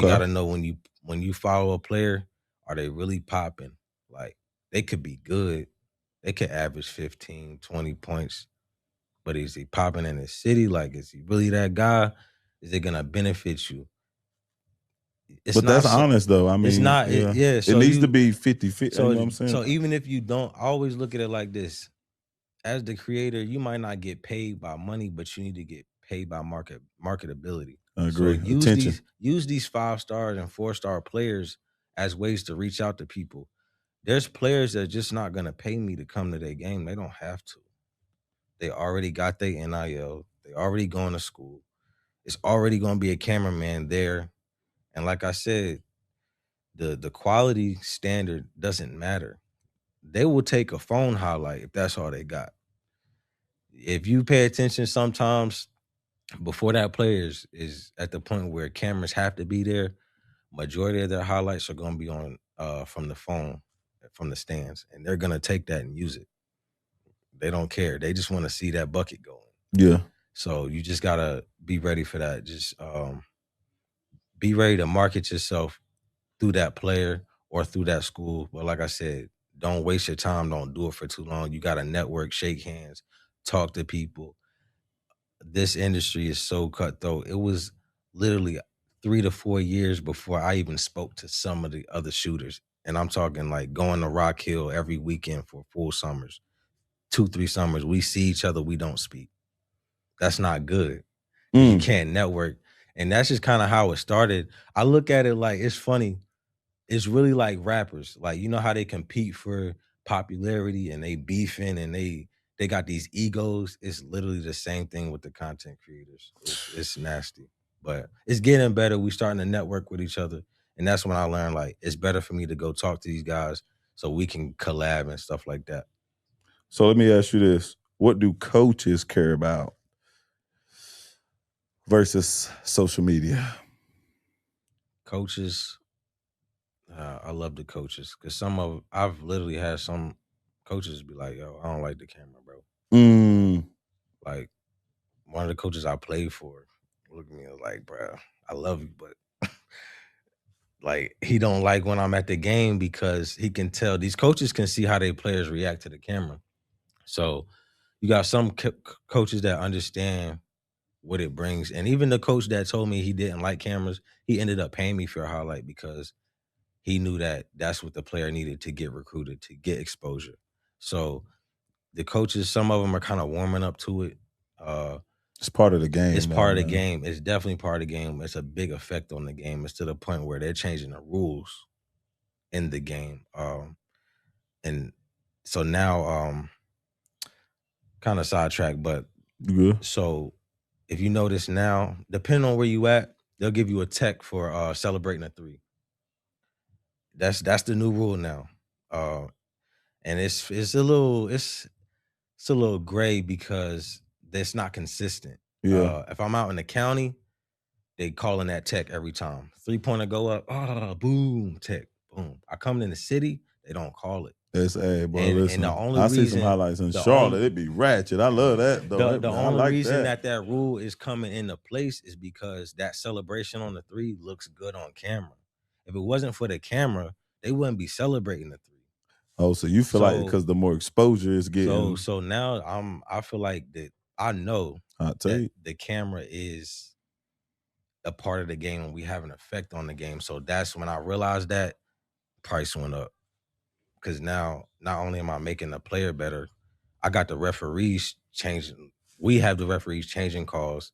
you got to know when you follow a player, are they really popping? Like they could be good. They could average 15, 20 points, but is he popping in his city? Like, is he really that guy? Is it gonna benefit you? It's But not that's so. honest though. I It's mean, not. yeah. Yeah. It So needs to you. be 50-50. You know So what I'm saying? so even if you don't, always look at it like this: as the creator, you might not get paid by money, but you need to get paid by marketability. I So agree. Attention. use these 5 star and 4 star players as ways to reach out to people. There's players that just not gonna pay me to come to their game. They don't have to. They already got their NIL. They already going to school. It's already gonna be a cameraman there. And like I said, the quality standard doesn't matter. They will take a phone highlight if that's all they got. If you pay attention sometimes before that player is at the point where cameras have to be there, majority of their highlights are gonna be on from the phone, from the stands, and they're gonna take that and use it. They don't care. They just want to see that bucket going. Yeah. So you just gotta be ready for that. Just be ready to market yourself through that player or through that school. But like I said, don't waste your time. Don't do it for too long. You gotta network, shake hands, talk to people. This industry is so cutthroat. It was literally 3 to 4 years before I even spoke to some of the other shooters. And I'm talking like going to Rock Hill every weekend for full summers, 2, 3 summers. We see each other, we don't speak. That's not good because you can't network. And that's just kind of how it started. I look at it like it's funny. It's really like rappers. Like, you know how they compete for popularity and they beefing and they got these egos. It's literally the same thing with the content creators. It's nasty. But it's getting better. We starting to network with each other. And that's when I learned like it's better for me to go talk to these guys so we can collab and stuff like that. So let me ask you this. What do coaches care about versus social media? Coaches, I love the coaches because I've literally had some coaches be like, "Yo, I don't like the camera, bro." Like one of the coaches I played for looked at me and was like, "Bro, I love you, but like he don't like when I'm at the game because he can tell these coaches can see how their players react to the camera. So you got some coaches that understand what it brings, and even the coach that told me he didn't like cameras, he ended up paying me for a highlight because he knew that that's what the player needed to get recruited, to get exposure. So the coaches, some of them are kind of warming up to it. It's part of the game. It's part of the game. It's definitely part of the game. It's a big effect on the game. It's to the point where they're changing the rules in the game. And so now, kind of sidetrack, but so if you notice now, depending on where you at, they'll give you a tech for celebrating a 3. That's the new rule now. And it's a little gray because it's not consistent. Yeah. If I'm out in the county, they calling that tech every time. 3-pointer go up, boom, tech, boom. I come in the city, they don't call it. It's bro. And Listen, the only I reason, see some highlights in Charlotte. It'd be ratchet. I love that though. The I only like reason that. that rule is coming into place is because that celebration on the 3 looks good on camera. If it wasn't for the camera, they wouldn't be celebrating the 3. Oh, so you feel like because the more exposure is getting. So now I feel like that I know that the camera is a part of the game and we have an effect on the game. So that's when I realized that price went up. Because now not only am I making the player better, I got the referees changing. We have the referees changing calls.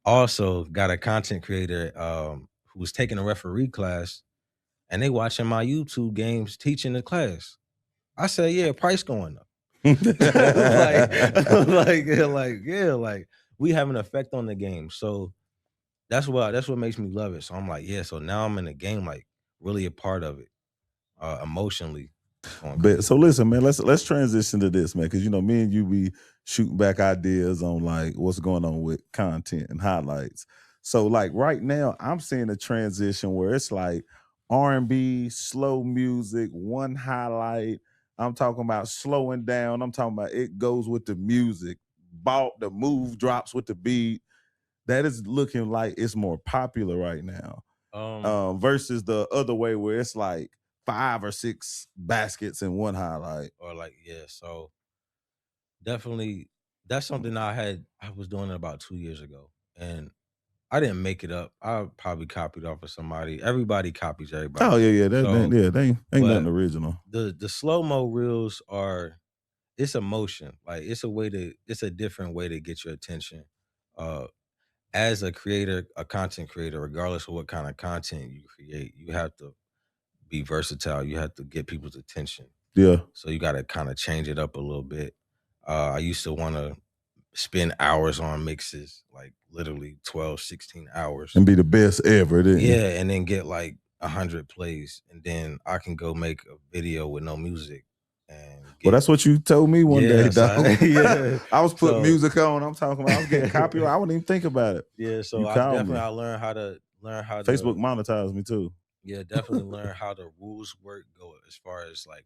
Also got a content creator who was taking a referee class and they watching my YouTube games teaching the class. I said, yeah, price going up. like we have an effect on the game. So that's what makes me love it. So I'm like, yeah. So now I'm in the game, like really a part of it, emotionally. But so listen, man, let's transition to this, man, because you know me and you be shooting back ideas on like what's going on with content and highlights. So like right now, I'm seeing a transition where it's like R&B, slow music, one highlight. I'm talking about slowing down. I'm talking about it goes with the music. The move drops with the beat. That is looking like it's more popular right now. versus the other way where it's like 5 or 6 baskets in one highlight. Or like, yeah, so definitely that's something I was doing it about 2 years ago, and I didn't make it up. I probably copied off of somebody. Everybody copies everybody. Oh yeah, So, they ain't nothing but original. the slow-mo reels are it's emotion. Like it's a different way to get your attention. Uh as a creator, a content creator, regardless of what kind of content you create, you have to be versatile. You have to get people's attention. Yeah. So you got to kind of change it up a little bit. I used to want to spend hours on mixes, like literally 12, 16 hours. And be the best ever, didn't you? Yeah, and then get like 100 plays. And then I can go make a video with no music. And Well, that's what you told me one day, so dog. yeah. I was putting So- music on. I'm talking about I was getting copyright. I wouldn't even think about it. Yeah, so You I called definitely me. I learned how to Facebook monetized me too. Yeah, definitely learn how the rules work go as far as like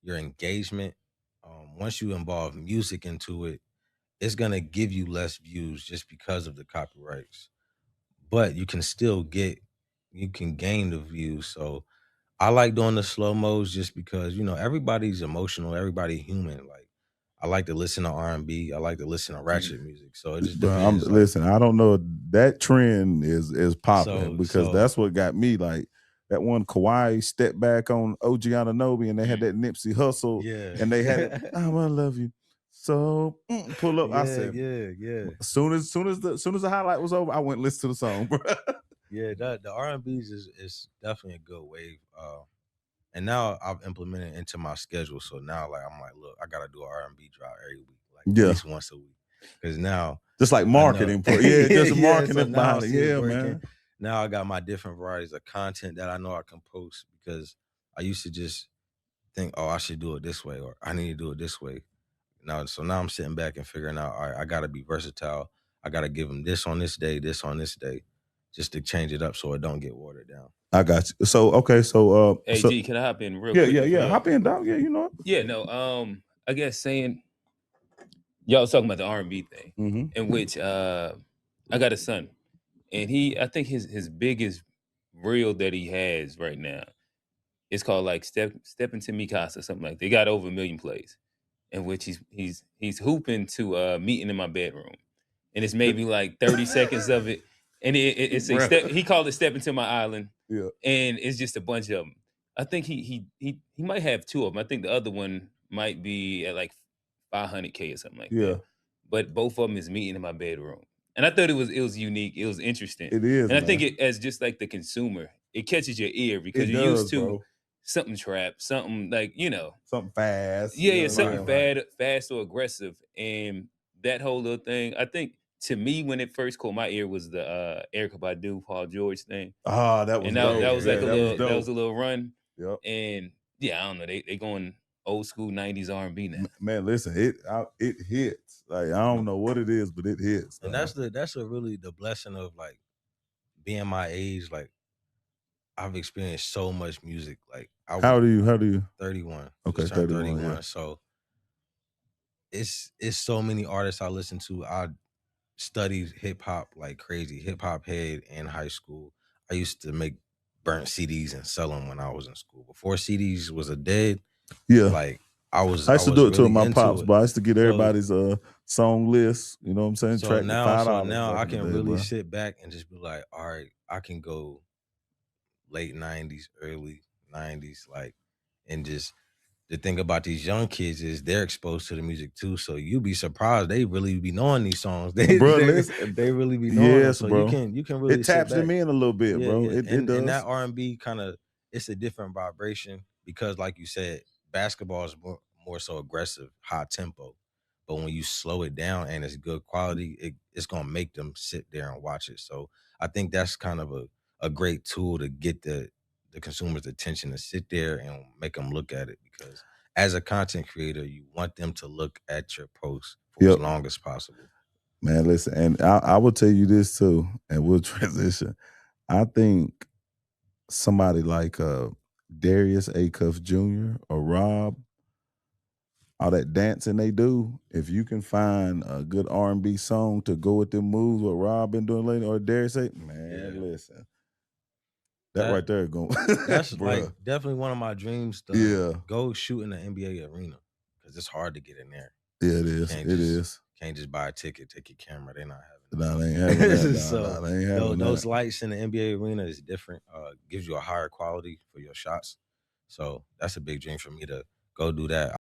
your engagement. Once you involve music into it, it's gonna give you less views just because of the copyrights. But you can gain the views. So I like doing the slow mos just because, everybody's emotional, everybody human. Like I like to listen to R&B, I like to listen to ratchet music. So it just Bro, depends. like- listen, I don't know. That trend is popping because So- that's what got me. Like that one Kawhi step back on OG Anunoby, and they had that Nipsey Hustle, yeah. and they had it, I'm gonna love you. So pull up. I said, yeah. as soon as the highlight was over, I went and listened to the song, bro. Yeah, the R&B's is definitely a good wave. And now I've implemented it into my schedule. So now I'm like, look, I gotta do an R&B drop every week, like Yeah. at least once a week. Because now Just like marketing, just marketing so now I behind it. see it's Yeah, working. man. Now I got my different varieties of content that I know I can post because I used to just think, oh, I should do it this way or I need to do it this way. So now I'm sitting back and figuring out, all right, I gotta be versatile. I gotta give them this on this day, just to change it up so it don't get watered down. I got you. So okay, so Hey, so, G, can I hop in real yeah, quick? yeah. Hop in, dog. Yeah, you know it. Yeah, no. I guess saying y'all was talking about the R&B thing, Mm-hmm. in which I got a son, and I think his biggest reel that he has right now is called like Step Into Mikasa, something like that. They got over 1 million plays, in which he's hooping to Meeting in My Bedroom, and it's maybe like 30 seconds of it, and it's a Bruh. step. He called it Step Into My Island. Yeah. And it's just a bunch of them. I think he might have 2 of them. I think the other one might be at like 500K or something like Yeah. that. But both of them is Meeting in My Bedroom, and I thought it was unique. It was interesting. It is, and I think man. it as just like the consumer, it catches your ear because It you're does, used to bro. something trap, something like Something fast. yeah, something right. fast or aggressive, and that whole little thing. I think to me when it first caught my ear was the Erykah Badu, Paul George thing. Ah, that was And dope. that was like Yeah, that was a little run. Yep. And yeah, I don't know. They going old school 90s R&B now. Man, listen, it hits. Like I don't know what it is, but it hits. And dog. that's really the blessing of like being my age. Like I've experienced so much music. Like How do you? 31. Okay, Just turned 31, yeah. So it's so many artists I listen to. I studied hip hop like crazy, hip hop head in high school. I used to make burnt CDs and sell them when I was in school. Before CDs was a dead, Yeah. like I used to do it to really my into pops, it. but I used to get everybody's song list. You know what I'm saying? So Track now, for $5 I back in can the day, really bro. sit back and just be like, all right, I can go late 90s, early 90s, like, and just the thing about these young kids is they're exposed to the music too. So you'd be surprised they really be knowing these songs. They really be knowing them. Yes, So bro. you can really It taps sit back. them in a little bit, bro. Yeah. It and does. that R&B kind of it's a different vibration because, like you said, basketball is more so aggressive, high tempo. But when you slow it down and it's good quality, it's gonna make them sit there and watch it. So I think that's kind of a great tool to get the consumer's attention to sit there and make them look at it because as a content creator, you want them to look at your post for as long as possible. Man, listen, and I will tell you this too, and we'll transition. I think somebody like Darius Acuff Jr. or Rob, all that dancing they do, if you can find a good R&B song to go with them moves what Rob been doing lately or Darius, listen, That That- right there going. That's bruh. like definitely one of my dreams to Yeah. go shoot in the NBA arena because it's hard to get in there. Yeah, it is. Can't It just- is. Can't just buy a ticket, take your camera. They're not having Nah, they ain't having that. Nah, So, nah, they ain't having those that. lights in the NBA arena is different. Gives you a higher quality for your shots. So that's a big dream for me to go do that.